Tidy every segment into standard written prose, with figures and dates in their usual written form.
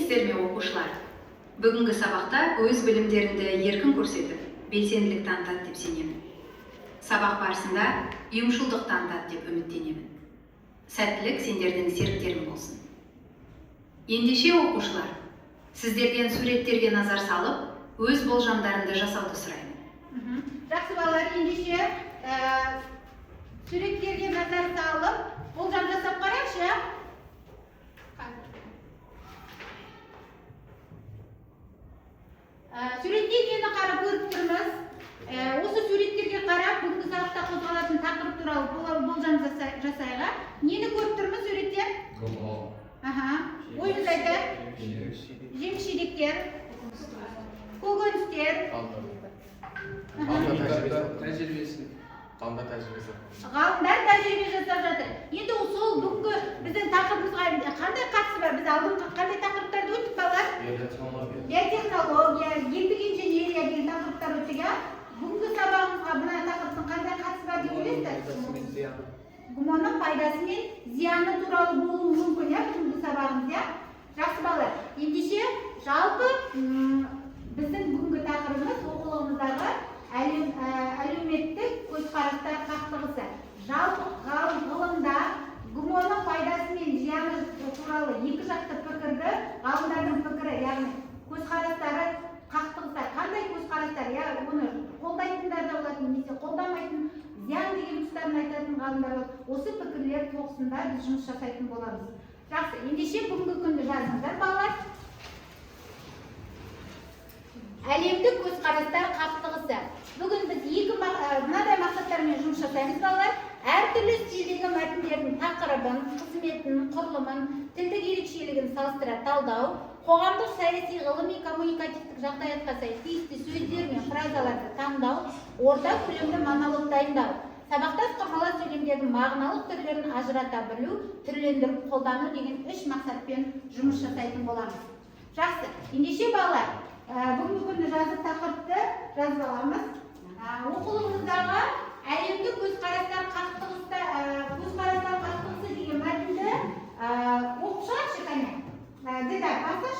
Армысыздарбы оқушылар? Бүгінгі сабақта өз білімдеріңді еркін көрсетіп, белсенділік танытады деп сенемін. Сабақ барысында ұйымшылдық танытады деп үміттенемін. Сәттілік сендердің серіктерің болсын. Ендеше оқушылар, сіздерден суреттерге назар салып, өз болжамдарыңды жасауды сұраймын. Жақсы балалар, ендеше суреттерге назар салып, болжам жасап қарайықшы. Суретке нені қарап көріп тұрмыз? Осы суреттерге қарап, бүгінгі сабақта қозғалатын тақырып туралы болжам жасайық. Нені көріп тұрмыз суреттен? Ойыңыз айтты? Жеміс-жидектер, көкөністер, ғалымдар тәжірибе жасап жатыр. Енді сол бүгінгі біздің тақырыбымызға қандай қатысы бар? Біз алдыңғы қандай тақырыптарды өттік балалар? Биотехнология, гендік инженерия деген тақырыптар өттік. Бүгінгі сабағымызға мына тақырыптың қандай қатысы бар деп ойлайсыздар? Гумонның пайдасы мен зияны туралы болуы мүмкін, бүгінгі сабағымыз. Жақсы балалар, ендеше жалпы біздің бүгінгі тақырыбымыз оқулығымыздағы әлеуметтік көзқарастар қақтығысы. Жалпы ғылымда гумонның пайдасы мен зияны туралы екі жақты пікірді, ғалымдардың пікірі, яғни көзқарастары қақтығыстар. Қандай көзқарастар? Оны қолдайтындар да болады, немесе қолдамайтын, зиян деген тұстарын айтатын ғалымдар болады. Осы пікірлер тоғысында біз жұмыс жасайтын боламыз. Жақсы, ендеше бүгінгі күнді жазыңыздар балалар. Әлемдік көзқарастар қақтығысы. Бүгін біз мынадай мақсаттармен жұмыс жасаймыз балалар. Әртүрлі стильдегі мәтіндердің тақырыбын, қызметін, құрылымын, тілдік ерекшелігін салыстыра талдау, қоғамдық, саяси, ғылыми, коммуникативтік жағдаятқа сай тиісті сөздер мен фразаларды таңдау, орта көлемді монолог дайындау. Сабақтас құрмалас сөйлемдердің мағыналық түрлерін ажырата білу, түрлендіріп қолдану деген үш мақсатпен жұмыс жасайтын боламыз. Жақсы, ендеше балалар, бүгінгі күнді жазып тақырыпты жазып аламыз. Оқулығымыздағы әлемдік көзқарастар қақтығысы деген мәтінді оқып шығаршы кәне. Дидар, басыш.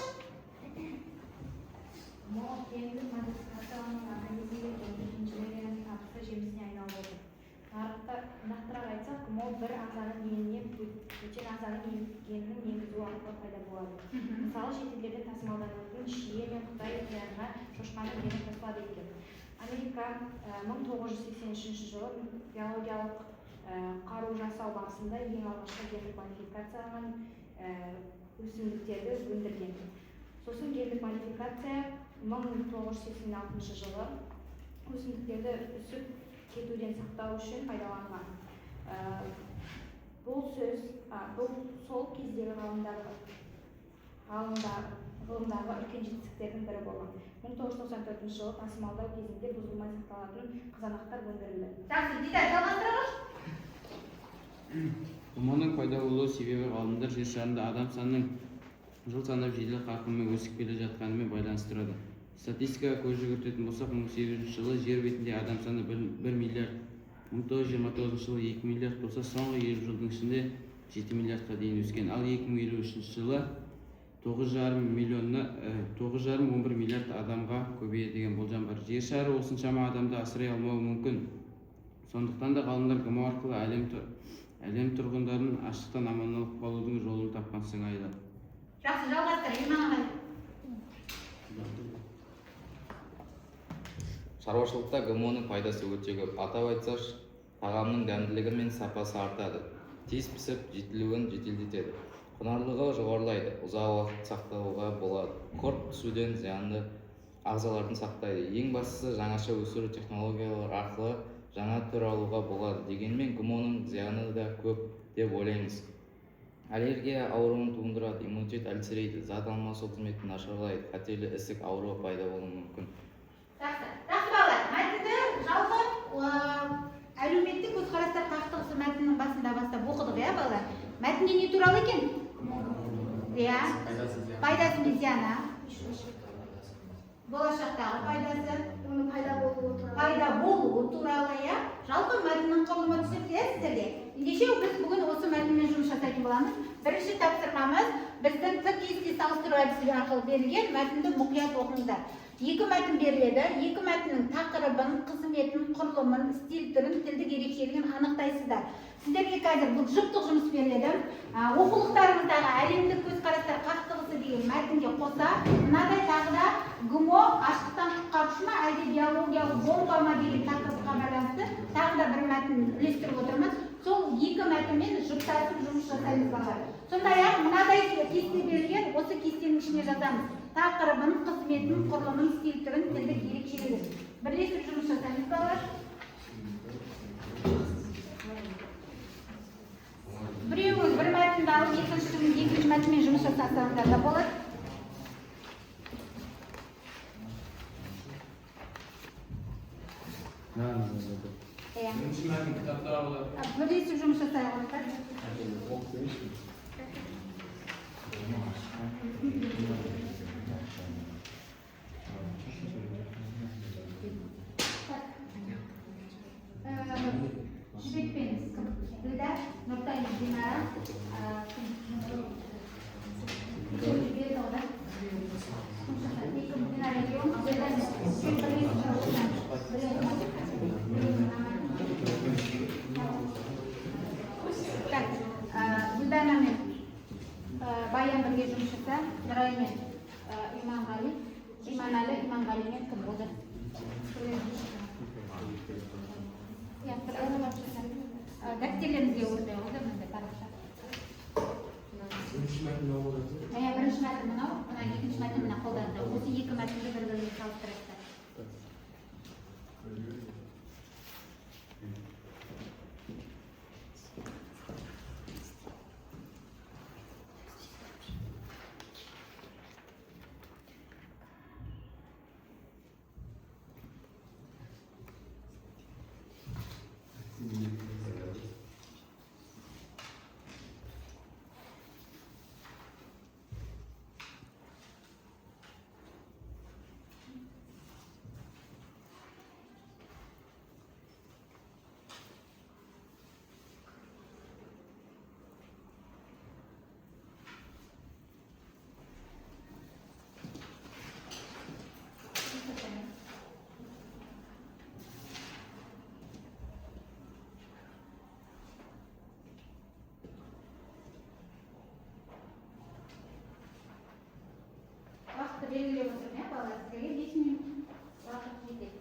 Гендік модификациялану организмге инженерияның табысты жемісіне айналып отыр. Нақтырақ айтсақ, гмо бір ағзаның геніне бөтен ағзаның генінің енгізу арқылы пайда болады. Мысалы, шетелдерде тасымалданатын шие мен Қытай иттеріне шошқаның гені қосылады екен. Америка 1983 жылы биологиялық қару жасау барысында ең алғашқы гендік модификацияланған өсімдіктерді өндірген. Сосын гендік модификация 1986 жылы өсімдіктерді үсіп кетуден сақтау үшін пайдаланған. Бұл сол кездегі ғылымдағы үлкен жетістіктердің бірі болған. 1994 жылы тасымалдау кезінде бұзылмай сақталатын қызанақтар өндірілді. Жақсы, Дидар, жалғастырыңыз. Гумонның пайда болу себебі ғалымдар жер шарында адам санының жыл санап жедел қарқынмен өсіп келе жатқанымен байланыстырады. Статистикаға көз жүгіртетін болсақ, 1800 жылы жер бетінде адам саны 1 миллиард, 1929 жылы 2 миллиард болса, соңғы 50 жылдың ішінде 7 миллиардқа дейін өскен. Ал 2053 жылы 9,11 миллиард адамға көбейеді деген болжам бар. Жер шары осыншама адамды асырай алмауы мүмкін. Сондықтан да ғалымдар гмо арқылы әлем тұрғындарын аштықтан аман алып қалудың жолын тапқан сыңайлы. Жақсы, жалғастыр, Иман ағай. Шаруашылықта гмоның пайдасы өте көп. Атап айтсақ, тағамның дәмділігі мен сапасы артады. Тез пісіп, жетілуін жеделдетеді. Құнарлылығы жоғарылайды, ұзақ уақыт сақтауға болады. Құрт пісуден зиянды ағзалардың сақтайды. Ең бастысы, жаңаша өсіру технологиялар арқылы жаңа түр алуға болады. Дегенмен гмоның зияны да көп деп ойлаймыз. Аллергия ауруын туындырады, иммунитет әлсірейді, зат алмасу қызметін нашарлайды, қатерлі ісік ауруы пайда болуы мүмкін. Жақсы балалар, мәтінді жалпы әлеуметтік көзқарастар қақтығысы мәтіннің басында бастап оқыдық, балалар. Мәтінде не туралы екен? Пайдасы мен зияны. Болашақтағы пайдасы, оның пайда болуы туралы, жалпы мәтіннің құрылымы түсінікті сіздерге. Ендеше біз бүгін осы мәтінмен жұмыс жасайтын боламыз. Бірінші тапсырмамыз біздің т-кесте салыстыру әдісі арқылы берілген мәтінді мұқият оқыңыздар. Екі мәтін беріледі. Екі мәтіннің тақырыбын, қызметін, құрылымын, стиль түрін, тілдік ерекшелігін анықтайсыздар. Сіздерге қазір бұл жұптық жұмыс беріледі. Оқулықтарыңыздағы әлемдік көзқарастар қақтығысы деген мәтінге қоса, мынадай тағы да ГМО аштықтан құтқарушы ма, әлде биологиялық бомба ма деген тақырыпқа байланысты тағы да бір мәтін үлестіріп отырмыз. Сол екі мәтінмен жұптасып жұмыс жасаймыз балалар. Сондай-ақ мынадай кесте берілген, осы кестенің ішіне жазамыз. Тақырыбын, қызметін, құрылымын, стиль түрін, тілдік ерекшелігін. Бірлесіп жұмыс жасаймыз балалар. Біреуіңіз бір мәтінді алып, екінші мәтінмен жұмыс жасасаңыздар да болады. Бірлесіп жұмыс жасайық. Жібекпен Гүлда, Нұртай Динара, Гүлдана мен Баян бірге жұмыс жаса, Нұрай мен Иманғали, Иманәлі, Иманғалимен кім болды? Дәптерлеріңізге ортай олды мындай парақша. Бірінші мәтін мынау, екінші мәтін мына қолдарында. Осы екі мәтінді бір-біріне салыстырасыздар. Belirlеп отырмын, балалар, сіздерге 5 минут уақыт жетеді.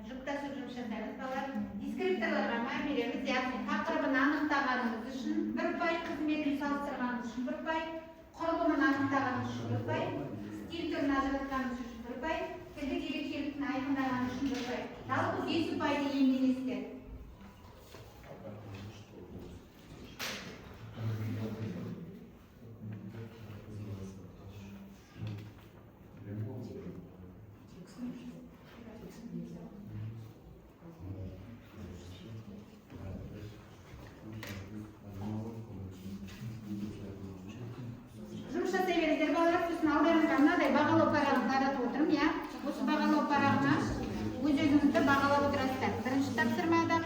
Жұптасып жұмыс жасаймыз балалар. Дискрипторларға мән береміз, яғни тақырыбын анықтағанымыз үшін 1 ұпай, қызметін салыстырғанымыз үшін 1 ұпай, құрылымын анықтағанымыз үшін 1 ұпай, стиль түрін ажыратқанымыз үшін 1 ұпай, тілдік ерекшеліктің айқындағанымыз үшін 1 ұпай. Жалпы 5 ұпайды иемденесіздер. Мынадай бағалау парағын таратып отырмын, осы бағалау парағына өз-өзіңізді бағалап отырасыздар. Бірінші тапсырмада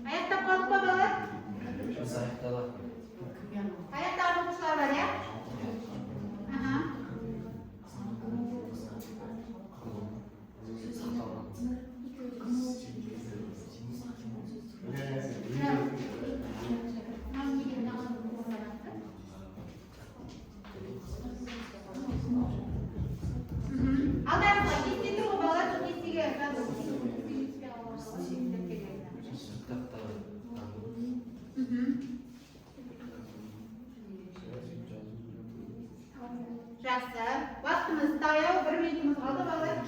Аяқтап қалдық па балалар? Аяқтаған оқушылар бар, иә? Аха. Алдарыңызға кесте тұр ғой балалар, сол кестеге жазылсын. Жақсы. Уақытымыз таяу, 1 минутымыз қалды балалар.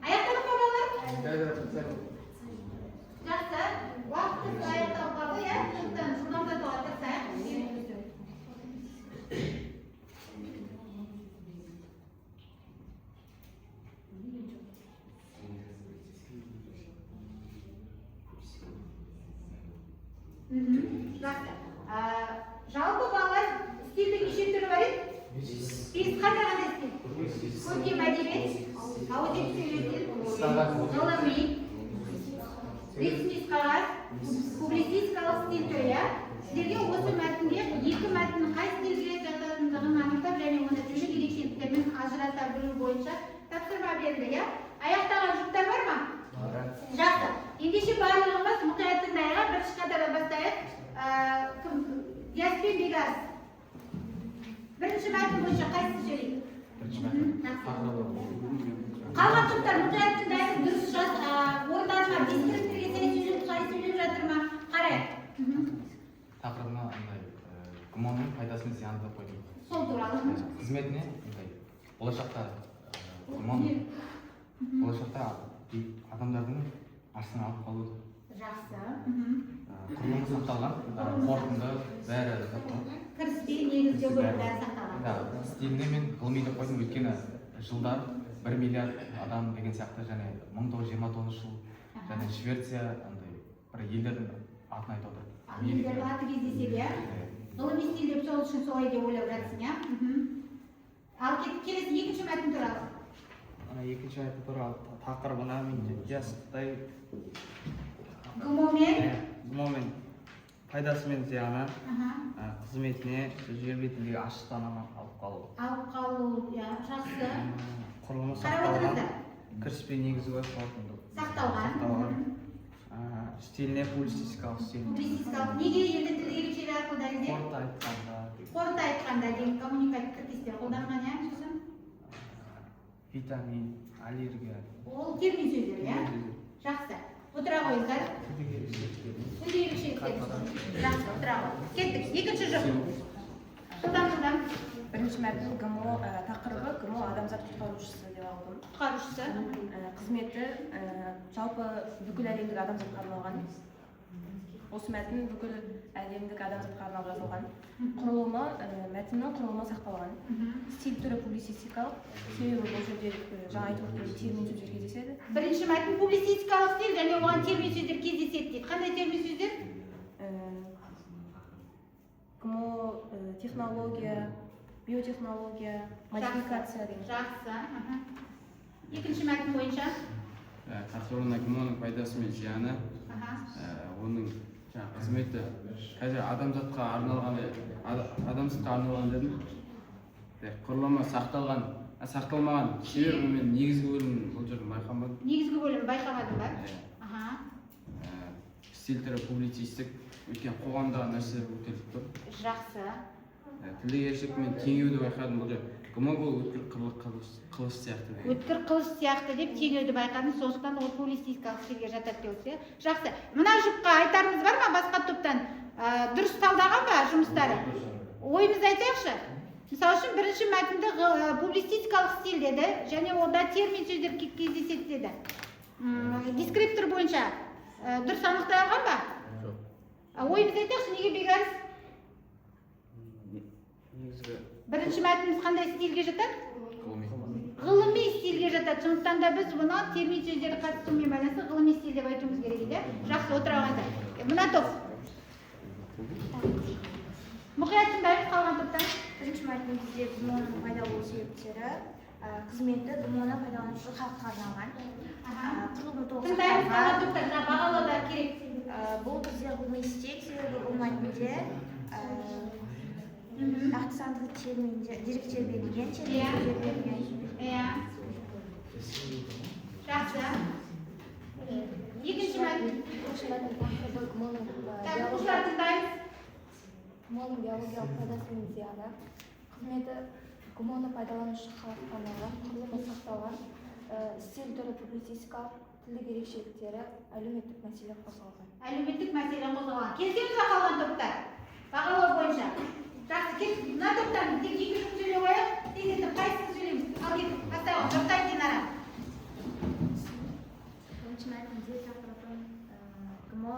Аяқтадық па балалар? Жақсы. Уақытымыз аяқталып қалды, иә? Сондықтан жылдамдатуға тырысайық. Жақсы. Жалпы балалар стильдің неше түрі бар еді? 5 қандай стиль? Көркем әдебиет, аудиовизуалды стиль, ғылыми, ресми қағаз, публицистикалық стиль түрі, иә? Сіздерге осы мәтінде 2 мәтіннің қай стильге жататындығын анықтап және оны тілдік ерекшеліктермен ажырата білу бойынша тапсырма берілді, иә? Аяқтаған жұптар бар ма? Жақсы. Ендеше барлығымыз мұқият тыңдайық, бірінші қатардан бастайық. Яспен Бегас. Бірінші мәтін бойынша қайсысы сөйлейді? Қалған жұптар мұқият тыңдайық, дұрыс орындарына дискрипторге сәйкес сөйлеп, қалай сөйлеп жатыр ма? Қарайық. Тақырыбына гуманның пайдасы мен зияны деп қойдым. Сол туралы. Қызметіне болашақта гуман болашақта адамдардың астына алып қалу. Жақсы. Құрылымы сақталған, қорытынды бәрі кіріспе негізгі бөлімдері сақталған. стиліне мен ғылыми деп қойдым, өйткені жылдар 1 миллиард адам деген сияқты, және 1929 жыл және Швеция андай бір елдердің атын айтып отыр. Елдердің аты кездеседі, иә? Ғылыми стиль деп сол үшін солай деп ойлап жатсың, иә? Ал келесі екінші мәтін туралы. Екінші мәтін туралы тақырыбына мен жасықтай гуманмен пайдасы мен зияны, қызметіне жер бетіндегі ашық танымы алып қалу. Алып қалу, жақсы. Құрылымы Қарап сақталған, отырыңыздар. кіріспе негізгі қорытынды. Сақталған. Стиліне публицистикалық стиль. Публицистикалық. Неге елді тіл ерекшелігі арқылы дәлелдеп? Қорыта айтқанда деген коммуникативтік тестер қолданған, иә? Сосын Витамин, аллергия. ол термин сөздер, иә? Жақсы. Отыра қойыңыздар. Тіл ерекшеліктер. Жақсы, отыра қойыңыз. Кеттік. Екінші жұп. Жылдам. Бірінші мәтін ГМО тақырыбы ГМО адамзат құтқарушысы деп алдым. Құтқарушысы. Қызметі жалпы бүкіл әлемдік адамзатқа арналған. Осы мәтін бүкіл әлемдік адамзатқа арналып жазылған. Құрылымы, мәтіннің құрылымы сақталған. Стиль түрі публицистикалық. Себебі бұл жерде жаңа айтып өткен термин сөздер кездеседі. Бірінші мәтін публицистикалық стиль және оған термин сөздер кездеседі дейді. Қандай термин сөздер? ГМО, технология, биотехнология, модификация деген. Жақсы. Екінші мәтін бойынша? Тақырыбына гуманның пайдасы мен зияны, оның қызметі қазір адамзатқа арналған дедім. Құрылымы сақталмаған себебі мен негізгі бөлімін бұл жерде байқамадым. Негізгі бөлімін байқамадым ба? Стиль түрі публицистік, өйткені қоғамдағы нәрселер көтеріліп тұр. Жақсы. Тілдік ерекшелік мен теңеуді байқадым. Бұл гмо бұл өткір қылыш сияқты. Өткір қылыш сияқты деп теңеуді байқадым, сондықтан ол публицистикалық стильге жатады деп отырсыз. Жақсы. Мына жұпқа айтарыңыз бар ма басқа топтан? Дұрыс талдаған ба жұмыстары? Ойымызды айтайықшы. Мысалы үшін бірінші мәтінді публицистикалық стиль деді, және онда термин сөздер кездеседі деді. Дескриптор бойынша дұрыс анықтай алған ба? Ойымызды айтайықшы, неге бекарыс? Бірінші мәтініміз қандай стильге жатады? Ғылыми стильге жатады. Сондықтан да біз бұны термин сөздері қатысуымен байланысты ғылыми стиль деп айтуымыз керек еді. Жақсы, отыра алғанда. Мына топ. Мұқият тыңдаймыз қалған топтан. Бірінші мәтінімізде гмо-ның пайда болу себептері, қызметі гмо-ны пайдаланушы халыққа арналған. Құрылымы толық Тыңдаймыз қалған топтан. Бағалаулар керек. Бұл бізде ғылыми стиль, себебі бұл мәтінде нақты сандық терминдер, деректер берілген, терминдер берілген. Жақсы. Екінші мәтін. Тақырыбы гмо-ның Оқушылар тыңдаймыз. гмо-ның биологиялық пайдасы мен зияны, қызметі гмо-ны пайдаланушы халыққа арналған, құрылымы сақталған, стиль түрі публицистикалық, тілдік ерекшеліктері, әлеуметтік мәселе қозғалған. Әлеуметтік мәселе қозғалған. Келсеңіз қалған топтар. Бағалау бойынша. Жақсы, мына топтан тек екі жүз сөйлей қояйық, тек етіп қайсысын сөйлейміз. Ал кет, бастайық, жұрттай динара. Бірінші мәтінде тақырыбын гмо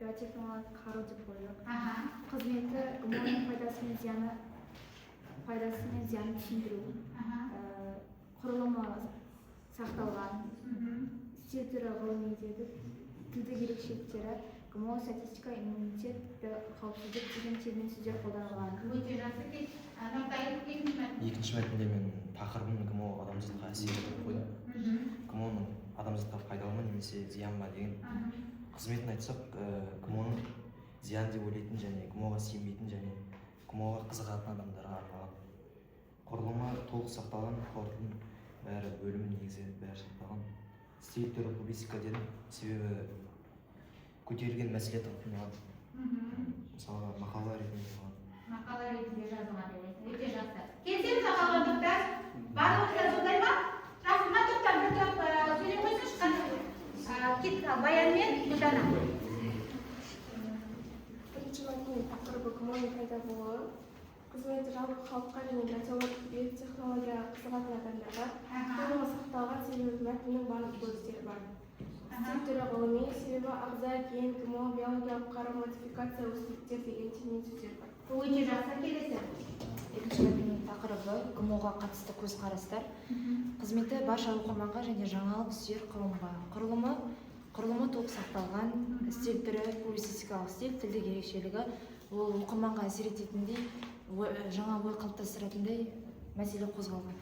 биотехнологиялық қару деп қойдық. Қызметі гмо-ның пайдасы мен зиянын түсіндіру, құрылымы сақталған, стиль түрі ғылыми деді, тілдік ерекшеліктері, гмо статистика, иммунитет, қауіпсіздік деген термин сөздер қолданылған. Өте жақсы, кет. Нұртайып кетіңіз мәтін. Екінші мәтінде мен тақырыбын гмо адамзатқа әсер етіп қойдым. Гмо-ның адамзатқа пайдалы ма немесе зиян ба деген қызметін айтсақ, гмо-ның зиян деп ойлайтын және гмо-ға сенбейтін және гмо-ға қызығатын адамдарға арналған. Құрылымы толық сақталған, қорытындының бәрі бөлімі негізі бәрі сақталған. Стиль түрі публицистика дедім, себебі көтерілген мәселе талқыланған. Мысалға мақала ретінде жазылған. Мақала ретінде жазылған деп өте жақсы. Келсеңіз қалған топтар. Барлығы сондай ма? Жақсы, мына топтар бір топ сөйлей қойсыншы. Кет Баян мен Гүлдана. Бірінші мәтіннің тақырыбы гмо-ның пайда болуы, қызметі жалпы халыққа және биотехнологияға қызығатын адамдарға, құрылымы сақталған, себебі мәтіннің барлық бөліктері бар. Стиль түрі ғылыми, себебі ағза, ген, гмо, биологиялық қару, модификация, өсімдіктер деген термин сөздер бар. Өте жақсы, келесі. Екінші мәтіннің тақырыбы гмо-ға қатысты көзқарастар. Қызметі барша оқырманға және жаңалық сүйер құрылымға. Құрылымы толық сақталған, стиль түрі публицистикалық стиль, тілдік ерекшелігі, ол оқырманға әсер ететіндей, жаңа ой қалыптастыратындай мәселе қозғалған.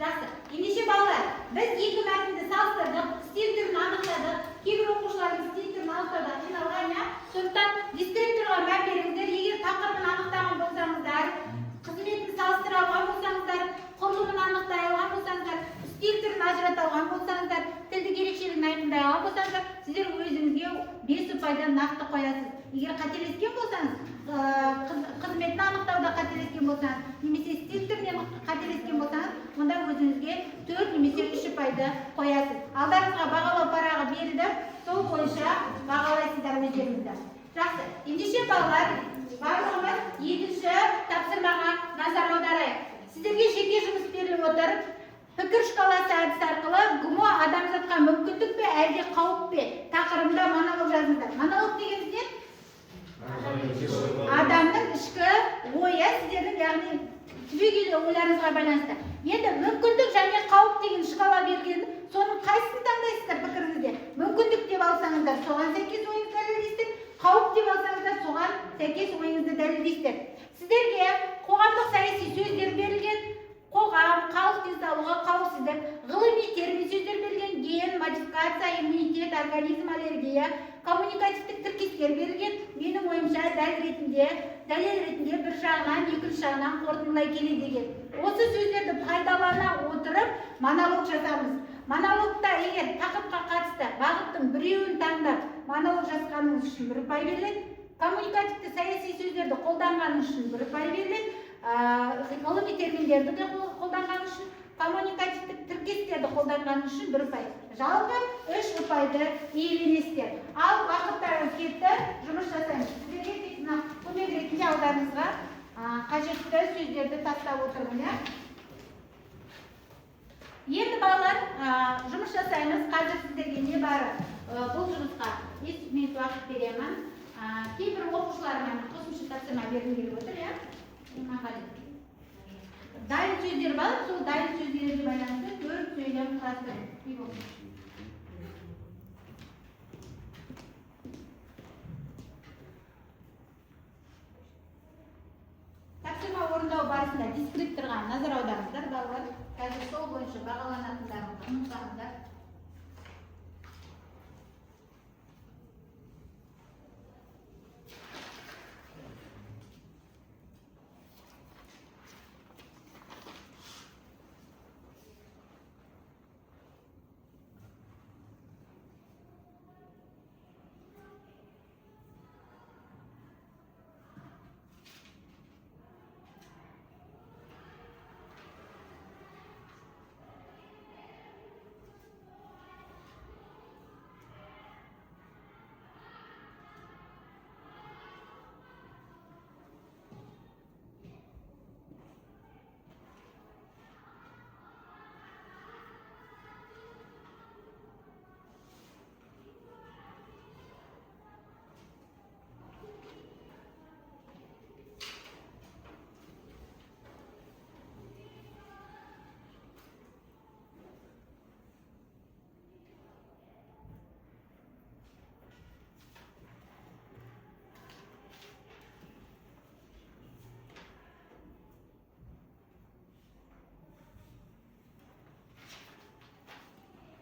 Жақсы. Ендеше балалар, біз екі мәтінді салыстырдық, стиль түрін анықтадық, кейбір оқушылардың стиль түрін анықтауда қиналған, сондықтан дескриптор мән беріңіздер. Егер тақырыбын анықтаған болсаңыздар, қызметін салыстыра алған болсаңыздар, құрылымын анықтай алған болсаңыздар, стиль түрін ажырата алған болсаңыздар, тілдік ерекшелігін айқындай алған болсаңыздар, сіздер өзіңізге 5 ұпайдан нақты қоясыз. Егер қателескен болсаңыз, қызметін анықтауда қателескен болсаңыз, немесе стиль түрінен қателескен болсаңыз, онда өзіңізге 4 немесе 3 ұпайды қоясыз. Алдарыңызға бағалау парағы берілді, сол бойынша бағалайсыздар өздеріңізді. Жақсы. Ендеше балалар, барлығымыз екінші тапсырмаға назар аударайық. Сіздерге жеке жұмыс беріліп отыр. Пікір шкаласы әдісі арқылы гмо адамзатқа мүмкіндік пе, әлде қауіп пе тақырыбында монолог жазыңыздар. Монолог дегеніміз не? Адамның ішкі ойы, сіздердің яғни түбегейлі ойларыңызға байланысты. Енді мүмкіндік және қауіп деген шкала берген, соның қайсысын таңдайсыздар пікіріңізде? Мүмкіндік деп алсаңыздар, соған сәйкес ойыңызды дәлелдейсіздер. Қауіп деп алсаңыздар, соған сәйкес ойыңызды дәлелдейсіздер. Сіздерге қоғамдық саяси сөздер берілген, қоғам, халық денсаулығы, қауіпсіздік, ғылыми термин сөздер берілген, ген, модификация, иммунитет, организм, аллергия, коммуникативтік тіркестер берілген. Менің ойымша дәлел ретінде бір жағынан, екінші жағынан қорытындылай келе деген. Осы сөздерді пайдалана отырып монолог жасамыз. Монологта егер тақырыпқа қатысты бағыттың біреуін таңдап монолог жазғаныңыз үшін 1 ұпай беріледі. Коммуникативті саяси сөздерді қолданғаныңыз үшін 1 ұпай беріледі. Ғылыми терминдерді де қолданғаныңыз үшін, коммуникативтік тіркестерді қолданғаныңыз үшін 1 ұпай. Жалпы 3 ұпайды иеленесіздер. Ал уақыттарыңыз кетті, жұмыс жасаймыз. Сіздерге тек көмек ретінде алдарыңызға қажетті сөздерді тастап отырмын, иә? Енді балалар, жұмыс жасаймыз. Қазір сіздерге не бары бұл жұмысқа 5 минут уақыт беремін. Кейбір оқушылармен қосымша тапсырма бергім келіп отыр, иә? Дайын сөздер бар, сол дайын сөздерге байланысты 4 сөйлем құрастырып. Тапсырма орындау барысында дескрипторға назар аударыңыздар, балалар. Қазір сол бойынша бағаланатындарыңызды ұмытпаңыздар.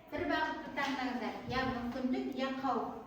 Bir бағытты таңдаңыздар. Я мүмкіндік, я қауіп.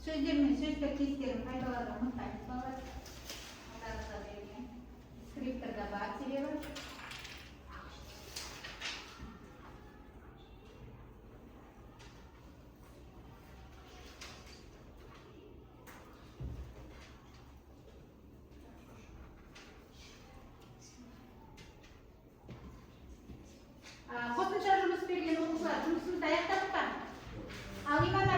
Сөздер мен сөз тіркестерін пайдалануды ұмытпаңыз балалар. Алдарыңызда берген скрипторда бар себебі. Қосымша жұмыс берген оқушылар жұмысымызды аяқтадық па? Ал Иман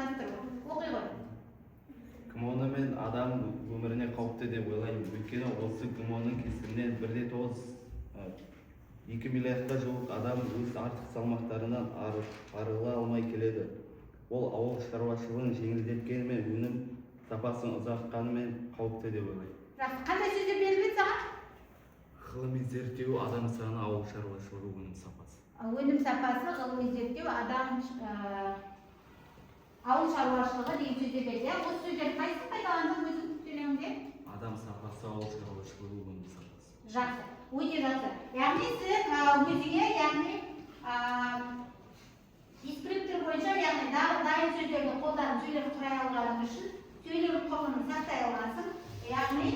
байланыстырып оқи ғой. ГМОны мен адам өміріне қауіпті деп ойлаймын. Өйткені осы ГМОның кесірінен 2 миллиардқа жуық адам өз артық салмақтарынан арыла алмай келеді. Ол ауыл шаруашылығын жеңілдеткенімен өнім сапасын ұзартқанымен қауіпті деп ойлаймын. Жақсы, қандай сөздер беріледі саған? Ғылыми зерттеу адам саны, ауыл шаруашылығы өнім сапасы. Өнім сапасы, ғылыми зерттеу, адам ауыл шаруашылығы деген сөздер берді. Осы сөздер қайсысын пайдаландың өзің сөйлеміңде? Адам сапасы, ауыл шаруашылығы өнім сапасы. Жақсы, өте жақсы. Яғни сен өзіңе, яғни дескриптор бойынша, яғни дайын сөздерді қолданып сөйлем құрай алғаның үшін сөйлем құрылымын сақтай алғансың. Яғни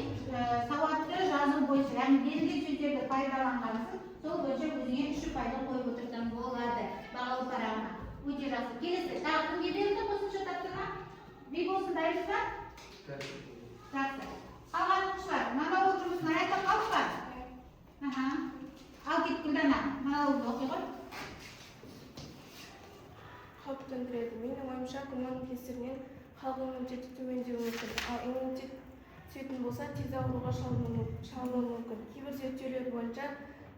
сауатты жазу бойынша, яғни берілген сөздерді пайдаланғансың, сол бойынша өзіңе 3 ұпайды қойып отырсаң болады бағалы парағына. Өте жақсы. Келесі, тағы кімге берілді қосымша тапсырма? Бекболсын, дайынсыз ба? Жақсы. Қалған оқушылар, монолог жұмысын аяқтап қалдық па? Ал кет Гүлдана, монологты оқи ғой. Қауіп төндіреді. Менің ойымша, ГМОның кесірінен халық иммунитеті төмендеуі мүмкін. Ал иммунитет түсетін болса, тез ауруға шалынуы мүмкін. Кейбір зерттеулер бойынша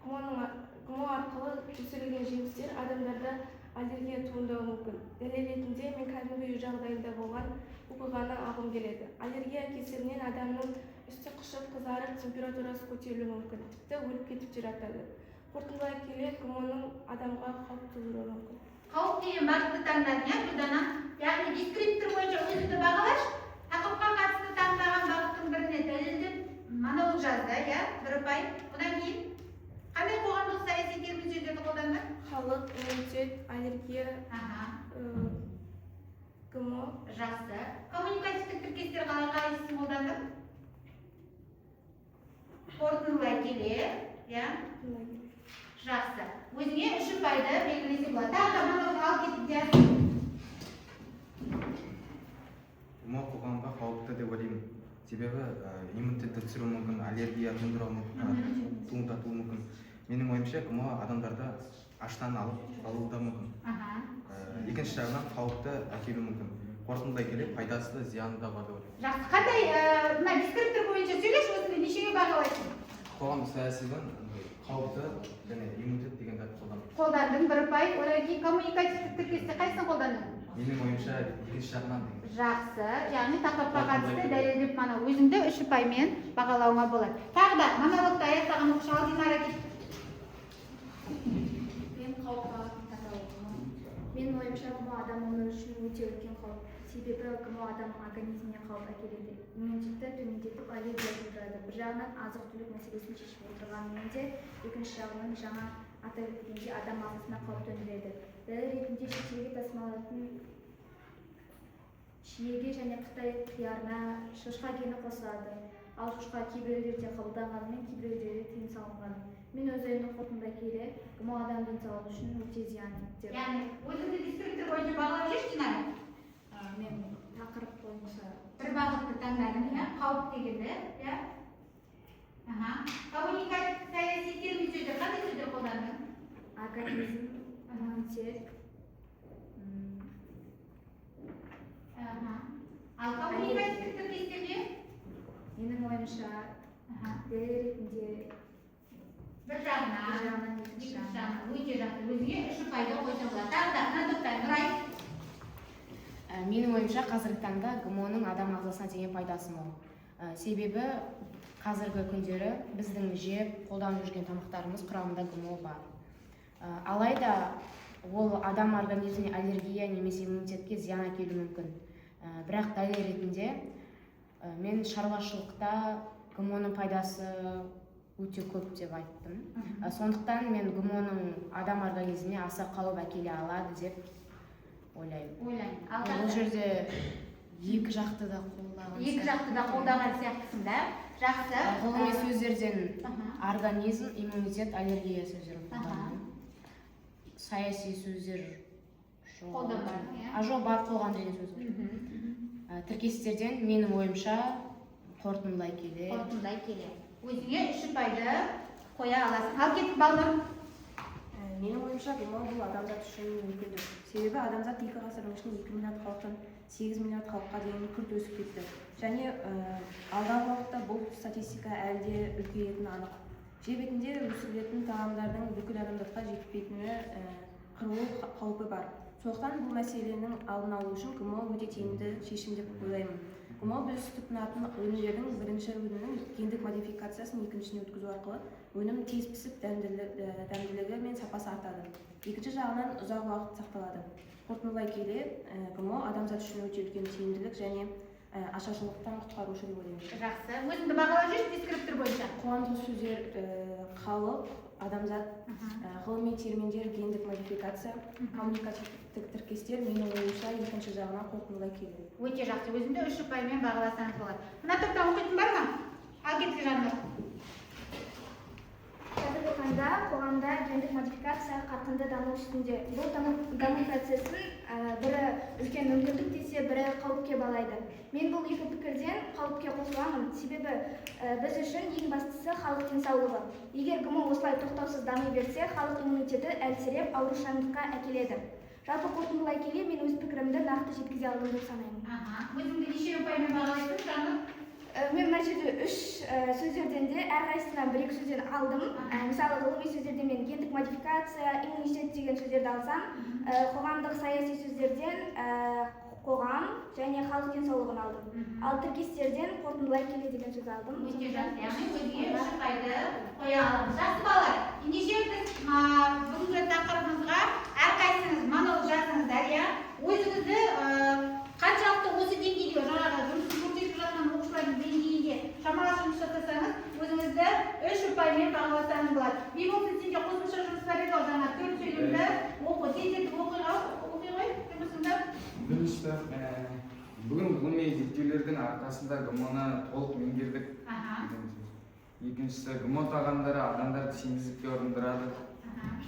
ГМО арқылы өсірілген жемістер адамдарда аллергия туындауы мүмкін. Дәлел ретінде мен кәдімгі үй жағдайында болған оқиғаны алғым келеді. Аллергия кесірінен адамның үсті қышып, қызарып, температурасы көтерілуі мүмкін. Тіпті өліп кетіп те жатады. Қорытындылай келе, ГМОның адамға қауіп тудыруы мүмкін. Қауіп деген бағытты таңдадың, Гүлдана. Яғни дескриптор бойынша өзіңді бағалаш, тақырыпқа қатысты таңдаған бағыттың біріне дәлелдеп монолог жазды, бір ұпай. Одан кейін қандай қоғамдық саяси термин сөздерді қолданды? Халық, иммунитет, аллергия, ГМО. Жақсы. Коммуникативтік тіркестер қайсысын қолданды? Қорытындылай келе, жақсы. Өзіңе 3 ұпайды белгілесе болады. Тағы монолог ал кетіп жазды. ГМО қоғамға қауіпті деп ойлаймын. Себебі иммунитетті түсіруі мүмкін, аллергия туындатуы мүмкін. Менің ойымша, ГМО адамдарда аштан алуы да мүмкін. Екінші жағынан қауіпті әкелуі мүмкін. Қорытындылай келе, пайдасы да зияны да бар деп ойлаймын. Жақсы. Қандай мына дескриптор бойынша сөйлеш, өзіңді нешеге бағалайсың? Қоғамдық саясидан қауіпті және иммунитет деген зат қолданып. Қолдандың, бір ұпай. Одан кейін коммуникативтік тіркесте қайсысын қолдандың? Менің ойымша, екінші жағынан деген. Жақсы. Яғни тақырыпқа қатысты дәлелдеп мана өзіңді 3 ұпаймен бағалауыңа болады. Тағы да монологты аяқтаған оқушы Алдинара кет. Мен қауіп бағытын таңдадым. Менің ойымша, ГМО адам өмірі үшін өте үлкен қауіп. Себебі ГМО адам организміне қауіп әкеледі. Иммунитетті төмендетіп, аллергия тудырады. Бір жағынан азық-түлік мәселесін шешіп отырғанымен де, екінші жағынан жаңа атап өткендей адам ағзасына қауіп төндіреді. Дәлел ретінде шетелге тасымалданатын шиеге және Қытай қиярына шошқа гені қосылады. Ал шошқа кейбіреулерде қабылданғанымен кейбіреулерде тыйым салынған. Мен өз ойымды қорытындылай келе, ГМО адам денсаулығы үшін өте зиян. Яғни өзіңді дескриптор бойынша бағалап жүрші, Динара? Мен тақырып бойынша бір бағытты таңдадым, қауіп дегенді, коммуникативтік саяси термин сөздер, қандай сөздер қолдандың? организм, иммунитет, ал коммуникативтік тіркестерде? менің ойымша дәлел ретінде бір жағынан, екінші жағынан, өте жақсы. Өзіңе 3 ұпайды қойса болады. Тағы да, Нұрай, Нұрай. Менің ойымша қазіргі таңда ГМОның адам ағзасына деген пайдасы мол. Себебі қазіргі күндері біздің жеп, қолданып жүрген тамақтарымыз құрамында ГМО бар. Алайда ол адам организміне аллергия немесе иммунитетке зиян әкелуі мүмкін. Бірақ дәлел ретінде мен шаруашылықта ГМОның пайдасы өте көп деп айттым. Сондықтан мен ГМОның адам организміне аса қауіп әкеле алады деп ойлаймын. Бұл жерде екі жақты да қолдаған сияқтысың да. Жақсы. Ғылыми сөздерден организм, иммунитет, аллергия сөздерін қолдандым. Саяси сөздер жоқ, бар қоғам деген сөздер. Тіркестерден менің ойымша қорытындылай келе. Өзіңе 3 ұпайды қоя аласың. Ал кетіп Балнұр. Менің ойымша бұл адамзат үшін мүмкіндік. Себебі адамзат 2 ғасырдың ішінде 2 миллиард халықтан 8 миллиард халыққа дейін күрт өсіп кетті. Және алдағы уақытта бұл статистика әлде үлкейетіні анық. Жер бетінде өсірілетін тағамдардың бүкіл адамзатқа жетпейтіні қырылу қаупі бар. Сондықтан бұл мәселенің алдын алу үшін ГМО өте тиімді шешім деп ойлаймын. ГМО біз тұтынатын өнімдердің бірінші өнімнің гендік модификациясын екіншісіне өткізу арқылы өнім тез пісіп дәмділігі мен сапасы артады. Екінші жағынан ұзақ уақыт сақталады. Қорытындылай келе, ГМО адамзат үшін өте үлкен тиімділік және ашаршылықтан құтқарушы деп ойлаймын. Жақсы. Өзіңді бағалап жүрсіз дескриптор бойынша. Қуандық сөздер халық, адамзат, ғылыми терминдер, гендік модификация, коммуникативтік тіркестер менің ойымша екінші жағынан қорытындылай келеді. Өте жақсы. Өзімді 3 ұпаймен бағаласаңыз болады. Мына топтан оқитын бар ма? Ал кетті жандар. Қазіргі таңда қоғамда гендік модификация қарқынды даму үстінде. Бұл даму процесін бірі үлкен мүмкіндік десе, бірі қауіпке балайды. Мен бұл екі пікірден қауіпке қосыламын. Себебі біз үшін ең бастысы халық денсаулығы. Егер ГМО осылай тоқтаусыз дами берсе, халық иммунитеті әлсіреп, аурушаңдыққа әкеледі. Жалпы қорытындылай келе, мен өз пікірімді нақты жеткізе алдым деп санаймын. Өзіңді неше ұпаймен бағалайсың, Жаным? Мен мына жерде 3 сөздерден де әрқайсысынан 1-2 сөзден алдым. Мысалы, ғылыми сөздерде мен гендік модификация, иммунитет деген сөздерді алсам, қоғамдық саяси сөздерден қоғам және халық денсаулығын алдым. Ал тіркестерден қорытындылай келе деген сөз алдым. Өте жақсы, яғни өзге 3 ұпайды қоя аламыз. Жақсы балалар, ендеше біз бүгінгі тақырыбымызға әрқайсыңыз монолог жазыңыздар, иә? Өзіңізді қаншалықты осы деңгейде жаңағы жұмысын көрсетіп жатқан оқушылардың деңгейінде шамалас жұмыс жасасаңыз, өзіңізді 3 ұпаймен бағаласаңыз болады. Бейболсын, сенде қосымша жұмыс бар еді, жаңа 4 сөйлемді оқы, тездетіп оқи ғой, жұмысыңды. Бірінші, бүгін ғылыми зерттеулердің арқасында ГМО-ны толық меңгердік. Екіншісі, ГМО тағамдары адамдарды семіздікке ұрындырады.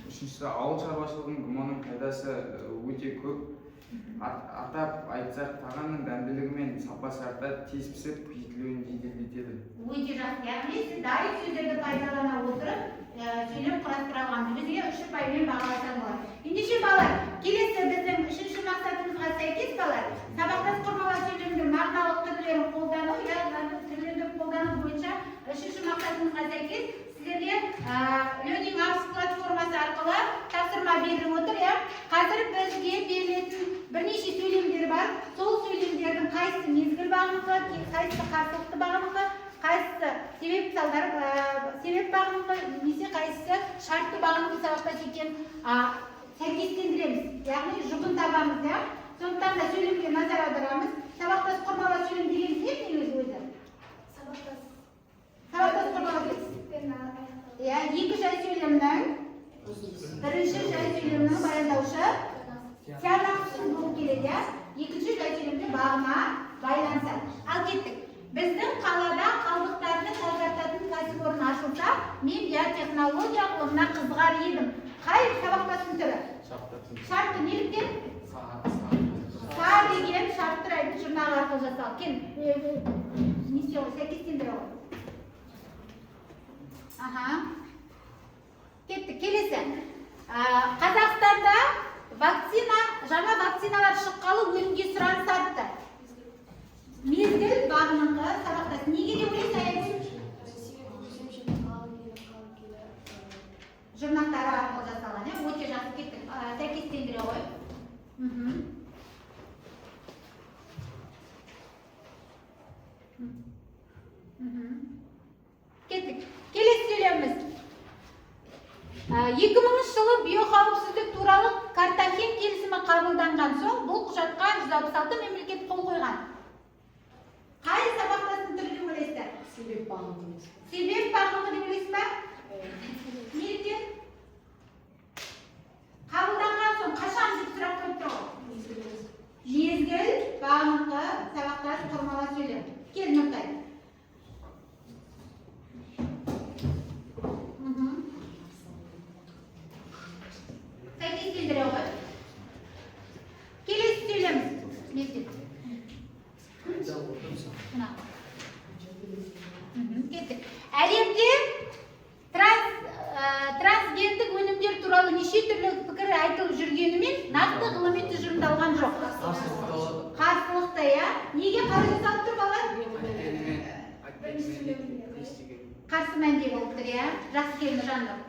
Үшіншісі, ауыл шаруашылығының ГМО-ның пайдасы өте көп. Атап айтсақ, тағамның дәмділігі мен сапасы артады, тез пісіп, жетілуін жеделдетеді. Өте жақсы, яғни сіз дайын сөздерді пайдалана отырып, сөйлем құрастыра алғансыз. Өзіңе 3 ұпаймен бағаласаң болады. Ендеше балалар, келесі біздің 3-ші мақсатымызға сәйкес балалар, сабақтас құрмалас сөйлемдің мағыналық түрлерін қолдану, яғни түрлерді қолдану бойынша 3-ші мақсатымызға сәйкес сіздерге Learning Apps платформасы арқылы тапсырма беріліп отыр. Қазір бізге берілетін бірнеше сөйлемдер бар. Сол сөйлемдердің қайсысы мезгіл бағыныңқы, қайсысы қарсылықты бағыныңқы, қайсысы себеп бағыныңқы, немесе қайсысы шартты бағыныңқы сабақтас екен сәйкестендіреміз. Яғни жұбын табамыз. Сондықтан да сөйлемге назар аударамыз. Сабақтас құрмалас сөйлем деген не өзі? Сабақтас құрмалас екі жай сөйлемнің, бірінші жай сөйлемнің баяндаушы тиянақшысы болу келеді. Екінші жай сөйлемде бағына байланысады. Ал кеттік. Біздің қалада қалдықтарды тазартатын кәсіпорын ашылса, мен биотехнология ғылымына қызығар едім. Қай сабақтастың түрі? Шартты неліктен? Са деген шартты райды жұрнағы арқылы жасал. Кен, не істеу ғой, сәйкестендіре ғой. Кеттік, келесі. Қазақстанда жаңа вакциналар шыққалы өнімге сұраныс артты. Мезгіл бағыныңқы сабақтас. Неге де ойлайсыз? Жұрнақтары арқылы жасалған. Өте жақсы, кеттік. Сәйкестендіре ғой. Кеттік. Келесі сөйлеміміз. 2000 жылы биоқауіпсіздік туралы Картахен келісімі қабылданған соң, бұл құжатқа 166 мемлекет қол қойған. Қай сабақтастың түрі деп ойлайсыздар? Себеп бағыныңқы. Себеп бағыныңқы деп ойлайсыз ба? Неліктен? Қабылданған соң қашан деп сұрақ қойып тұр ғой? Мезгіл бағыныңқы сабақтас құрмалас сөйлем. Кел Нұртай. Сәйкестендіре ғой. Келесі сөйлеміз. Мектеп. Кеттік. Әлемде трансгендік өнімдер туралы неше жасалып тұр балалар? Қарсы мәнде болып тұр, иә? Жақсы келді жаным.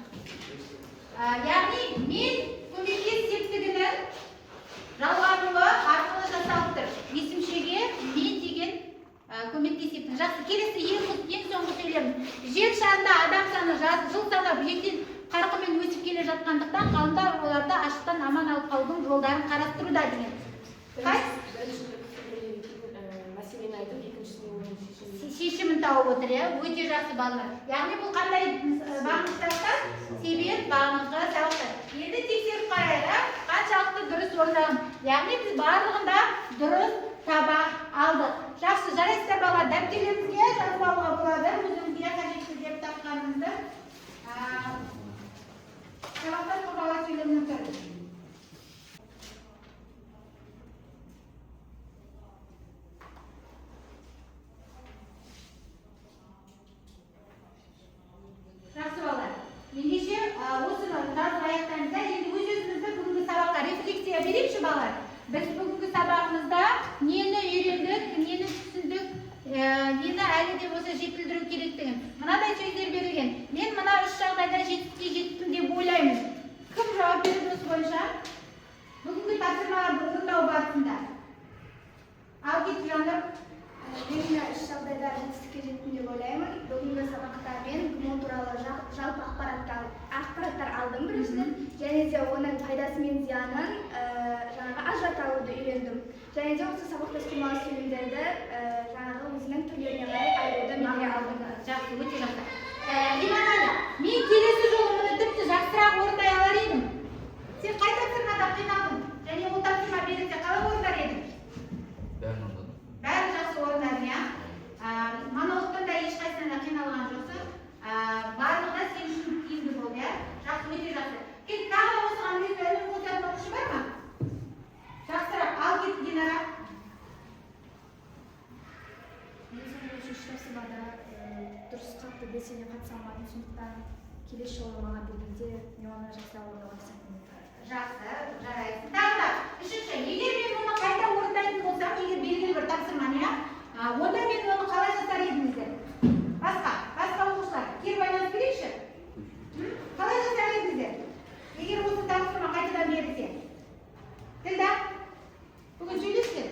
Яғни мен көмектес септігінің жалғануы арқылы жасалып тұр. Есімшеге мен деген көмектес септігін. Жақсы, келесі ең соңғы сөйлеміз. Жер шарында адам саны жыл санап жедел қарқынмен өсіп келе жатқандықтан ғалымдар оларды аштықтан аман алып қалудың жолдарын қарастыруда деген. Мәселені айтып, екіншісіне оның шешімін тауып отыр, иә? Өте жақсы балалар. Яғни бұл қандай бағыныштар? Себеп, бағынышқа сабақтар. Енді тексеріп қарайық, қаншалықты дұрыс орындаған. Яғни біз барлығында дұрыс таба алдық. Жақсы, жарайсыздар балалар, дәптерлеріңізге жазып алуға болады. Өзіңізге қажетті деп тапқаныңызды. Сабақтар туралы сөйлемнің түрі. Жақсы балалар. Ендеше осыны жазып аяқтаймыз да. Енді өз-өзімізді бүгінгі сабаққа рефлексия берейікші балалар. Біз бүгінгі сабағымызда нені үйрендік, нені түсіндік, нені әлі де болса жетілдіру керектігін. Мынадай сөздер берілген. Мен мына 3 жағдайда жетістікке жеттім деп ойлаймын. Кім жауап береді осы бойынша? Бүгінгі тапсырмаларды орындау барысында. Ал кетіп жаным. Мен 3 жағдайда жетістікке жеттім деп ойлаймын. Бүгінгі сабақта мен ГМО туралы жалпы ақпараттар алдым біріншіден, және де оның пайдасы мен зиянын ажырата алуды үйрендім. Және де осы сабақтас құрмалы сөйлемдерді өзінің түрлеріне қарай айыруды меңгере алдым. Жақсы, өте жақсы. Иманәлі, мен келесі жолы мұны тіпті жақсырақ орындай алар едім. Сен қай тапсырмада қиналдың? Және ол тапсырма берілсе қалай орындар едің? Бәрін орындадым. Бәрі жақсы орындадың, иә? Монологтан да ешқайсынан да қиналған жоқсың. Барлығы сен үшін тиімді болды, иә? Жақсы, өте жақсы. Кет, тағы да осыған өзі әлі қосатын оқушы бар ма? Жақсырақ, ал кет, Динара. Мен соңғы 3 тапсырмада дұрыс қатты белсене қатыса алмадым, сондықтан келесі жолы маған бергенде мен оны жақсырақ орындауға тырысамын. Жақсы, жарайсың. Тағы да, үшінші, егер мен мұны қайта орындайтын болсам, егер белгілі бір тапсырманы, иә? Онда мен оны қалай жасар едіңіздер? Басқа оқушылар, кері байланыс берейікші? Қалай жасар едіңіздер? Егер осы тапсырма қайтадан берілсе? Ділда, бүгін сөйлесіңдер.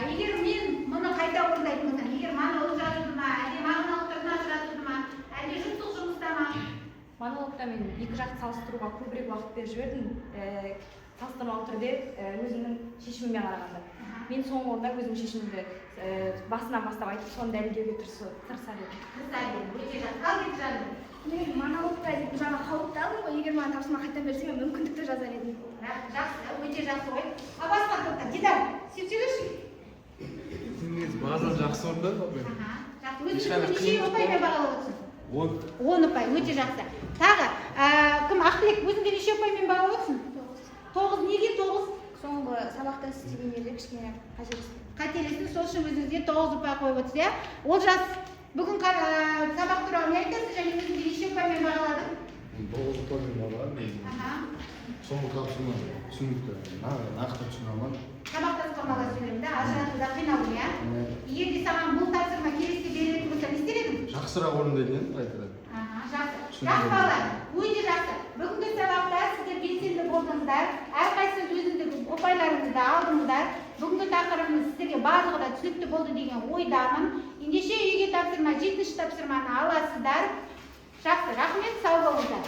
Егер мен мұны қайта орындайтын болсам, егер монолог жазуды ма, әлде мағыналық түрін ажыратуды ма, әлде жұптық жұмыста ма? Монологта мен екі жақты салыстыруға көбірек уақыт беріп жібердім, салыстырмалы түрде өзімнің шешіміме қарағанда. Мен соңғы орында өзімнің шешімімді басынан бастап айтып, соны дәлелдеуге тырысар едім. Өте жақсы. Ал кет жаным. Мен монологта жаңа қауіпті алдым ғой, егер маған тапсырма қайтадан берсе, мен мүмкіндікті жазар едім. Жақсы, өте жақсы ой. Басқа тоқтар, Дидар, сен сөйлеші. Базан жақсы орындадым. Жақсы, өзіңді неше ұпаймен бағалап отырсың? 10 ұпай, өте жақсы. Тағы, кім Ақбілек, өзіңді неше ұпаймен бағалап отырсың? 9, неге 9? Соңғы сабақта істеген жерде кішкене қателестің, сол үшін өзіңізге 9 ұпай қойып отырсыз, иә? Олжас, бүгін сабақ туралы не айтасыз және өзіңді неше ұпаймен бағаладың? 9 ұпаймен бағаладым. Соңғы тапсырма түсінікті, нақты түсіне алмадым. Сабақтас құрмалы сөйлемді ажыратуда қиналдың, иә? Егер де саған бұл тапсырма келесі беретін болса, не істер едің? Жақсырақ орындайды едім, қайтадан. Жақсы. Жақсы балалар, өте жақсы. Бүгінгі сабақта сіздер белсенді болдыңыздар, әрқайсыңыз өзіңіздің ұпайларыңызды алдыңыздар. Бүгінгі тақырыбымыз сіздерге барлығы да түсінікті болды деген ойдамын. Ендеше үйге тапсырма, 7-ші тапсырманы аласыздар. Жақсы, рахмет, сау болыңыздар.